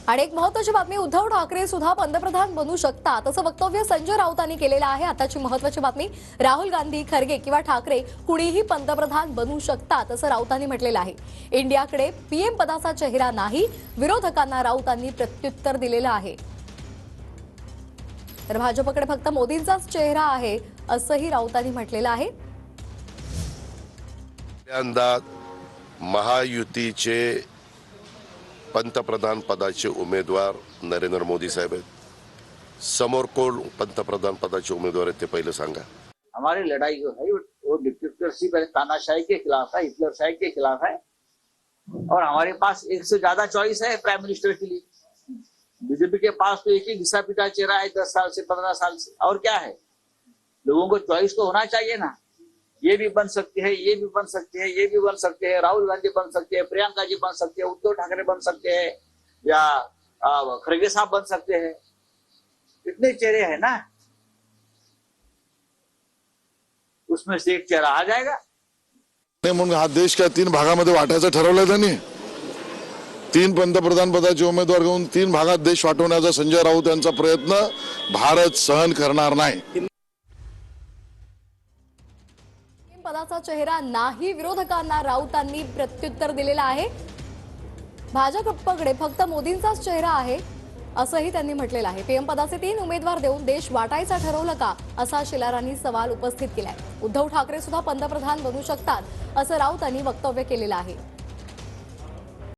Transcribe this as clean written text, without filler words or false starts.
आणि एक महत्त्वाची बातमी, उद्धव ठाकरे सुद्धा पंतप्रधान बनू शकतात असं वक्तव्य संजय राऊतांनी केलेलं आहे। आताची महत्त्वाची बातमी, राहुल गांधी, खरगे किंवा ठाकरे कुणीही पंतप्रधान बनू शकतात असं राऊतांनी म्हटलेलं आहे। इंडियाकडे पीएम पदाचा चेहरा नाही, विरोधकांना राऊतांनी प्रत्युत्तर दिलेलं आहे। तर भाजपकडे फक्त मोदींचाच चेहरा आहे असंही राऊतांनी म्हटलेलं आहे। महायुतीचे पंतप्रधान पदाचे उमेदवार नरेंद्र मोदी साहेब आहेत। समोर कोण पंतप्रधान पदाचे उमेदवार आहेत ते पहिले सांगा। हमारी लड़ाई जो है वो डिक्टेटरशिप है, तानाशाही के खिलाफ है, हिटलरशाही के खिलाफ है। और हमारे पास एक से ज्यादा चॉइस है प्राइम मिनिस्टर के लिए। बीजेपी के पास तो एक ही घिसा पिटा चेहरा है 10 साल से 15 साल से, और क्या है। लोगों को चॉइस तो होना चाहिए ना। ये भी बन सकते हैं, ये भी बन सकते हैं, ये भी बन सकते हैं, राहुल गांधी बन सकते हैं, प्रियंका जी बन सकते हैं, उद्धव ठाकरे बन सकते हैं, या खरगे साहब बन सकते हैं। इतने चेहरे हैं ना, उसमें से एक चेहरा आ जाएगा। म्हणून हा देश काय 3 भागामध्ये वाटायचं ठरवलंय त्यांनी। 3 पंतप्रधान पदाचे उमेदवार घेऊन 3 भागात देश वाटवण्याचा संजय राऊत यांचा प्रयत्न भारत सहन करणार नाही। पदाचा चेहरा नाही, विरोधकांना राऊतांनी प्रत्युत्तर दिलेलं आहे। भाजपकडे फक्त मोदींचाच चेहरा आहे असंही त्यांनी म्हटलेलं आहे। पीएम पदाचे 3 उमेदवार देऊन देश वाटायचा ठरवलं का असा शिलारांनी सवाल उपस्थित केलाय। उद्धव ठाकरे सुद्धा पंतप्रधान बनू शकतात असं राऊतांनी वक्तव्य केलेलं आहे।